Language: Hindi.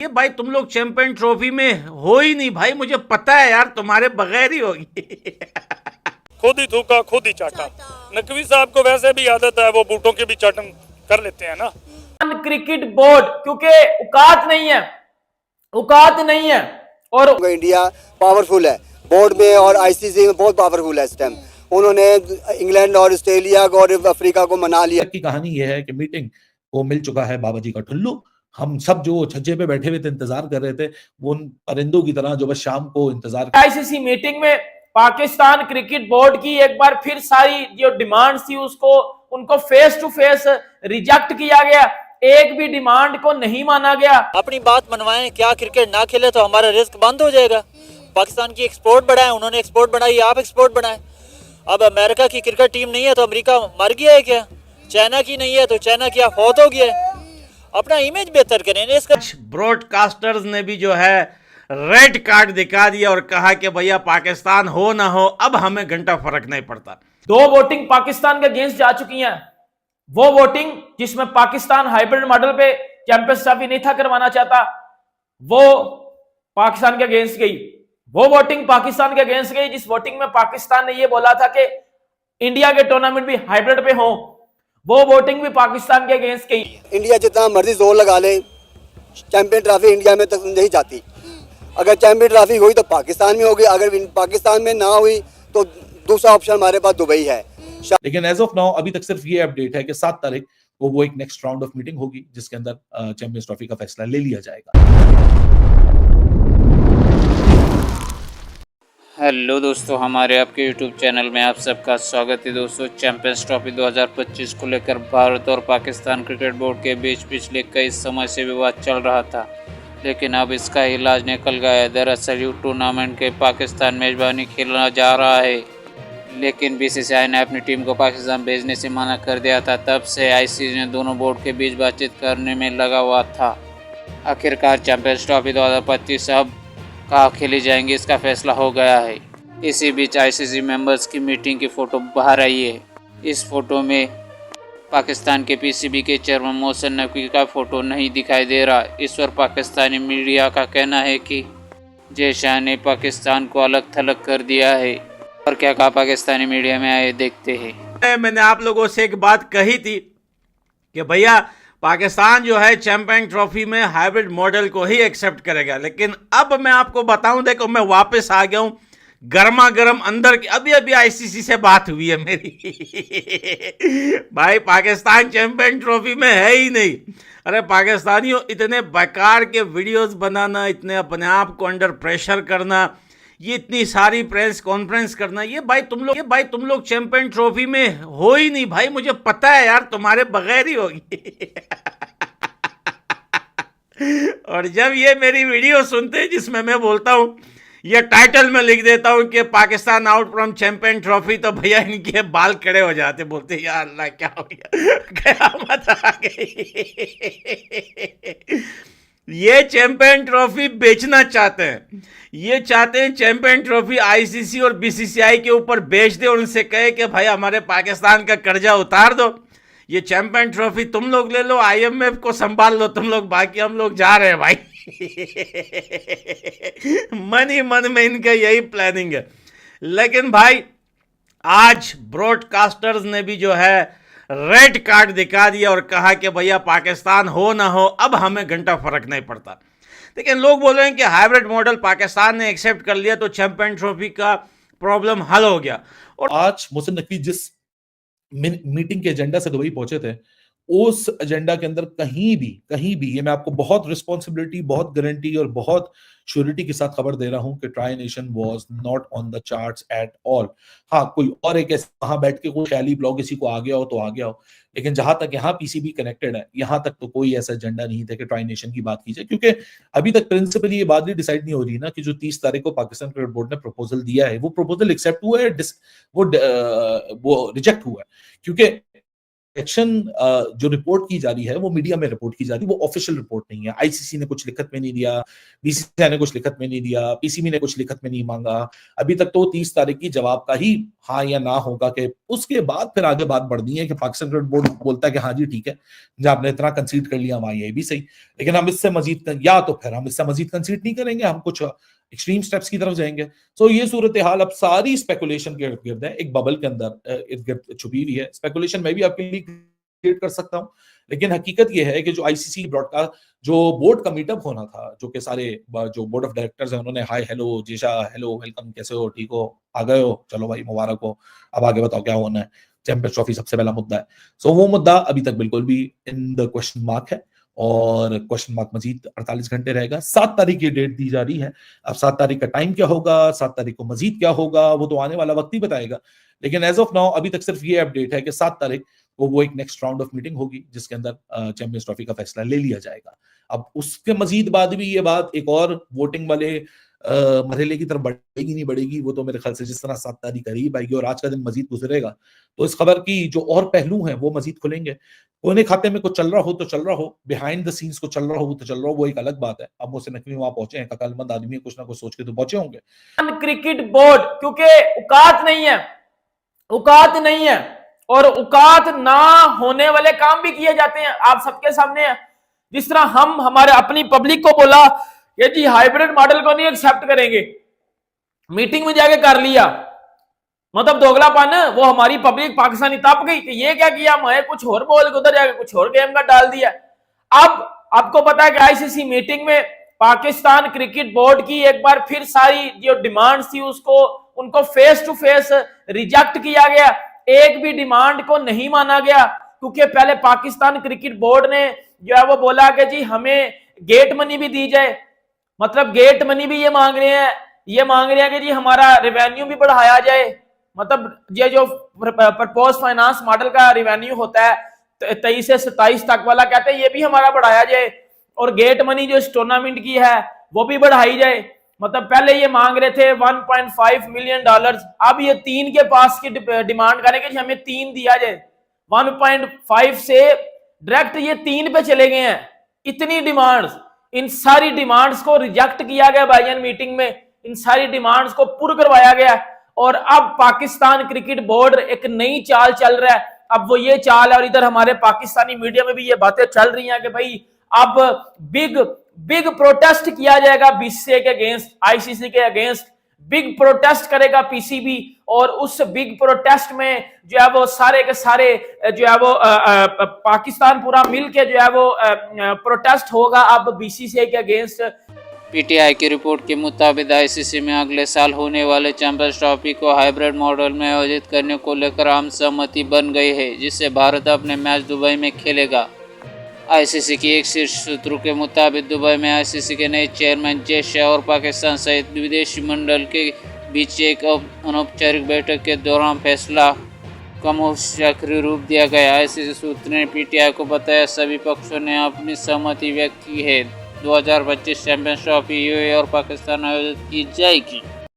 ये भाई तुम लोग चैंपियन ट्रॉफी में हो ही नहीं भाई, मुझे पता है यार, तुम्हारे बगैर ही होगी। खुद ही थूका खुद ही चाटा। नकवी साहब को वैसे भी आदत है, वो बूटों की भी चाटन कर लेते हैं ना। क्रिकेट बोर्ड क्योंकि औकात नहीं है, औकात नहीं है। और इंडिया पावरफुल है बोर्ड में और आईसीसी में बहुत पावरफुल है इस टाइम। उन्होंने इंग्लैंड और ऑस्ट्रेलिया को और अफ्रीका को मना लिया। की कहानी यह है कि मीटिंग को मिल चुका है बाबा जी का ठुल्लू। हम सब जो छज्जे पे बैठे हुए थे, इंतजार कर रहे थे, वो उन परिंदों की तरह जो बस शाम को इंतजार। आईसीसी मीटिंग में पाकिस्तान क्रिकेट बोर्ड की एक बार फिर सारी जो डिमांड्स थी उसको उनको फेस टू फेस रिजेक्ट किया गया। एक भी डिमांड को नहीं माना गया। अपनी बात मनवाएं, क्या क्रिकेट ना खेले तो हमारा रिस्क बंद हो जाएगा। पाकिस्तान की एक्सपोर्ट बढ़ाए, उन्होंने एक्सपोर्ट बढ़ाई, आप एक्सपोर्ट बढ़ाए। अब अमेरिका की क्रिकेट टीम नहीं है तो अमेरिका मर गया है क्या? चाइना की नहीं है तो चाइना क्या फौत हो गया है? अपना इमेज बेहतर करें इसका। ब्रॉडकास्टर्स ने भी जो है रेड कार्ड दिखा दिया और कहा कि भैया पाकिस्तान हो ना हो, अब हमें घंटा फर्क नहीं पड़ता। 2 वोटिंग पाकिस्तान के अगेंस्ट जा चुकी हैं। वो वोटिंग जिसमें पाकिस्तान हाइब्रिड मॉडल पे चैंपियंस ट्रॉफी नहीं था करवाना चाहता, वो पाकिस्तान के अगेंस्ट गई। वो वोटिंग पाकिस्तान के अगेंस्ट गई जिस वोटिंग में पाकिस्तान ने ये बोला था कि इंडिया के टूर्नामेंट भी हाइब्रिड पे हो, वो वोटिंग भी पाकिस्तान के अगेंस्ट गई। इंडिया जितना मर्जी जोर लगा ले, चैंपियन ट्रॉफी इंडिया में तक नहीं जाती। अगर चैंपियन ट्रॉफी हुई तो पाकिस्तान में होगी, अगर पाकिस्तान में ना हुई तो दूसरा ऑप्शन हमारे पास दुबई है। लेकिन एज ऑफ नाउ अभी तक सिर्फ ये अपडेट है कि 7 तारीख को वो एक नेक्स्ट राउंड ऑफ मीटिंग होगी जिसके अंदर चैंपियंस ट्रॉफी का फैसला ले लिया जाएगा। हेलो दोस्तों, हमारे आपके यूट्यूब चैनल में आप सबका स्वागत है। दोस्तों, चैंपियंस ट्रॉफी 2025 को लेकर भारत और पाकिस्तान क्रिकेट बोर्ड के बीच पिछले कई समय से विवाद चल रहा था, लेकिन अब इसका इलाज निकल गया है। दरअसल ये टूर्नामेंट के पाकिस्तान मेजबानी खेलना जा रहा है, लेकिन बीसीसीआई ने अपनी टीम को पाकिस्तान भेजने से मना कर दिया था। तब से आईसीसी ने दोनों बोर्ड के बीच बातचीत करने में लगा हुआ था। आखिरकार चैंपियंस ट्रॉफी 2025 अब कहाँ खेली जाएंगी, इसका फैसला हो गया है। इसी बीच आईसीसी मेंबर्स की मीटिंग की फ़ोटो बाहर आई है। इस फोटो में पाकिस्तान के पीसीबी के चेयरमैन मोहसिन नकवी का फ़ोटो नहीं दिखाई दे रहा। इस पर पाकिस्तानी मीडिया का कहना है कि जय शाह ने पाकिस्तान को अलग थलग कर दिया है। और क्या कहा पाकिस्तानी मीडिया में, आए देखते हैं। मैंने आप लोगों से एक बात कही थी कि भैया पाकिस्तान जो है चैंपियन ट्रॉफी में हाइब्रिड मॉडल को ही एक्सेप्ट करेगा, लेकिन अब मैं आपको बताऊं, देखो मैं वापस आ गया हूं गर्मा गर्म अंदर की। अभी अभी आईसीसी से बात हुई है मेरी। भाई पाकिस्तान चैंपियन ट्रॉफी में है ही नहीं। अरे पाकिस्तानियों, इतने बेकार के वीडियोस बनाना, इतने अपने आप को अंडर प्रेशर करना, ये इतनी सारी प्रेस कॉन्फ्रेंस करना, ये भाई तुम लोग चैंपियन ट्रॉफी में हो ही नहीं भाई, मुझे पता है यार, तुम्हारे बगैर ही होगी। और जब ये मेरी वीडियो सुनते हैं जिसमें मैं बोलता हूँ, ये टाइटल में लिख देता हूँ कि Pakistan out from champion trophy, तो भैया इनके बाल खड़े हो जाते, बोलते हैं यार अल्लाह क्या हो गया, क़यामत आ गई। ये चैंपियन ट्रॉफी बेचना चाहते हैं, ये चाहते हैं चैंपियन ट्रॉफी आईसीसी और बीसीसीआई के ऊपर बेच दे और उनसे कहे कि भाई हमारे पाकिस्तान का कर्जा उतार दो, ये चैंपियन ट्रॉफी तुम लोग ले लो, आईएमएफ को संभाल लो तुम लोग, बाकी हम लोग जा रहे हैं भाई। मन ही मन में इनका यही प्लानिंग है। लेकिन भाई आज ब्रॉडकास्टर्स ने भी जो है रेड कार्ड दिखा दिया और कहा कि भैया पाकिस्तान हो ना हो, अब हमें घंटा फर्क नहीं पड़ता। लेकिन लोग बोल रहे हैं कि हाइब्रिड मॉडल पाकिस्तान ने एक्सेप्ट कर लिया तो चैंपियन ट्रॉफी का प्रॉब्लम हल हो गया। और आज मोहसिन नकवी जिस मीटिंग के एजेंडा से दुबई पहुंचे थे, उस एजेंडा के अंदर कहीं भी ये मैं आपको बहुत रिस्पॉन्सिबिलिटी, बहुत गारंटी और बहुत श्योरिटी के साथ खबर दे रहा हूं कि tri nation was not on the charts at all. हाँ, कोई और एक ऐसे वहां बैठ के कोई ख्याली ब्लॉग किसी को आ गया हो तो आ गया हो, लेकिन जहां तक यहाँ पीसीबी कनेक्टेड है, यहां तक तो कोई ऐसा एजेंडा नहीं था कि ट्राई नेशन की बात की जाए, क्योंकि अभी तक प्रिंसिपली ये बात भी डिसाइड नहीं हो रही ना कि जो 30 तारीख को पाकिस्तान क्रिकेट बोर्ड ने प्रपोजल दिया है, वो प्रपोजल एक्सेप्ट हुआ है, वो रिजेक्ट हुआ है। क्योंकि एक्शन जो रिपोर्ट की जा रही है वो मीडिया में रिपोर्ट की जा रही है, वो ऑफिशियल रिपोर्ट नहीं है। आईसीसी ने कुछ लिखत में नहीं दिया, बीसीसीआई ने कुछ लिखत में नहीं दिया, पीसीबी ने कुछ लिखत में नहीं मांगा। अभी तक तो 30 तारीख की जवाब का ही हाँ या ना होगा, कि उसके बाद फिर आगे बात बढ़नी है कि पाकिस्तान क्रिकेट बोर्ड बोलता है कि हाँ जी ठीक है, जब आपने इतना कंसीड कर लिया हमारा ये भी सही, लेकिन हम इससे मजीद, या तो फिर हम इससे मजीद कंसीड नहीं करेंगे, हम कुछ एक्सट्रीम स्टेप्स की तरफ जाएंगे। सो ये सूरत हाल अब सारी स्पेकुलेशन के इर्द गिर्द है, एक बबल के अंदर इर्द गिर्द छुपी हुई है। स्पेकुलेशन मैं भी आपके लिए क्रिएट कर सकता हूं, लेकिन हकीकत यह है कि जो आईसीसी ब्रॉडकास्ट जो बोर्ड का मीटअप होना था, जो कि सारे जो बोर्ड ऑफ डायरेक्टर्स हैं उन्होंने हाय हेलो जेशा हेलो वेलकम कैसे हो, ठीक हो, आ गए हो, चलो भाई मुबारक हो, अब आगे बताओ क्या होना है, चैंपियंस ट्रॉफी सबसे पहला मुद्दा है। सो वो मुद्दा अभी तक बिल्कुल भी इन द क्वेश्चन मार्क है, और क्वेश्चन मार्क मजीद 48 घंटे रहेगा। 7 तारीख की डेट दी जा रही है। अब 7 तारीख का टाइम क्या होगा, 7 तारीख को मजीद क्या होगा, वो तो आने वाला वक्त ही बताएगा। लेकिन एज ऑफ नाउ अभी तक सिर्फ ये अपडेट है कि 7 तारीख को वो एक नेक्स्ट राउंड ऑफ मीटिंग होगी जिसके अंदर चैंपियंस ट्रॉफी का फैसला ले लिया जाएगा। अब उसके मजीद बाद भी ये बात एक और वोटिंग वाले मरहले की तरफ बढ़ेगी नहीं बढ़ेगी, वो तो मेरे ख्याल से जिस तरह 7 तारीख करीब आएगी और आज का दिन मजीद गुजरेगा तो इस खबर की जो और पहलू हैं वो मजीद खुलेंगे। कोने खाते में कुछ चल रहा हो तो चल रहा हो, बिहाइंड द सीन्स कुछ चल रहा हो तो चल रहा हो, वो एक अलग बात है। अब मुझसे नकवी वहां पहुंचे हैं, अकलमंद आदमी है, कुछ ना कुछ सोच के तो पहुंचे होंगे। क्रिकेट बोर्ड क्योंकि औकात नहीं है, औकात नहीं है, और औकात ना होने वाले काम भी किए जाते हैं, आप सबके सामने है। जिस तरह हम हमारे अपनी पब्लिक को बोला कि जी हाइब्रिड मॉडल को नहीं एक्सेप्ट करेंगे, मीटिंग में जाके कर लिया, मतलब दोगलापन। वो हमारी पब्लिक पाकिस्तानी तप गई कि ये क्या किया, मैं कुछ और बोल के उधर जाके कुछ और गेम का डाल दिया। अब आपको पता है कि आईसीसी मीटिंग में पाकिस्तान क्रिकेट बोर्ड की एक बार फिर सारी जो डिमांड थी उसको उनको फेस टू फेस रिजेक्ट किया गया। एक भी डिमांड को नहीं माना गया, क्योंकि पहले पाकिस्तान क्रिकेट बोर्ड ने जो है वो बोला कि जी हमें गेट मनी भी दी जाए, मतलब गेट मनी भी ये मांग रहे हैं, ये मांग रहे हैं कि जी हमारा रेवेन्यू भी बढ़ाया जाए, मतलब ये जो प्रपोज फाइनेंस मॉडल का रेवेन्यू होता है 23 से 27 तक वाला, कहते हैं ये भी हमारा बढ़ाया जाए, और गेट मनी जो इस टूर्नामेंट की है वो भी बढ़ाई जाए। मतलब पहले ये मांग रहे थे 1.5 मिलियन डॉलर, अब ये 3 के पास की डिमांड करेंगे कि हमें 3 दिया जाए। 1.5 से डायरेक्ट ये 3 पे चले गए हैं। इतनी डिमांड्स, इन सारी डिमांड्स को रिजेक्ट किया गया भाईजान मीटिंग में, इन सारी डिमांड्स को पूरा करवाया गया, और अब पाकिस्तान क्रिकेट बोर्ड एक नई चाल चल रहा है। अब वो ये चाल है, और इधर हमारे पाकिस्तानी मीडिया में भी ये बातें चल रही हैं कि भाई अब बिग प्रोटेस्ट किया जाएगा बीसीसीआई के अगेंस्ट, आईसीसी के अगेंस्ट बिग प्रोटेस्ट करेगा पीसीबी, और उस बिग प्रोटेस्ट में जो है वो सारे के सारे जो है वो पाकिस्तान पूरा मिलके जो है वो प्रोटेस्ट होगा अब बीसीसीआई के अगेंस्ट। पीटीआई की रिपोर्ट के मुताबिक आईसीसी में अगले साल होने वाले चैंपियंस ट्रॉफी को हाइब्रिड मॉडल में आयोजित करने को लेकर आम सहमति बन गई है, जिससे भारत अपने मैच दुबई में खेलेगा। आईसीसी की एक शीर्ष सूत्रों के मुताबिक दुबई में आईसीसी के नए चेयरमैन जय शाह और पाकिस्तान सहित विदेशी मंडल के बीच एक अनौपचारिक बैठक के दौरान फैसला का मुस्तकिल रूप दिया गया। आईसीसी सूत्र ने पीटीआई को बताया सभी पक्षों ने अपनी सहमति व्यक्त की है। 2025 चैंपियंस ट्रॉफी यूएई और पाकिस्तान आयोजित की जाएगी।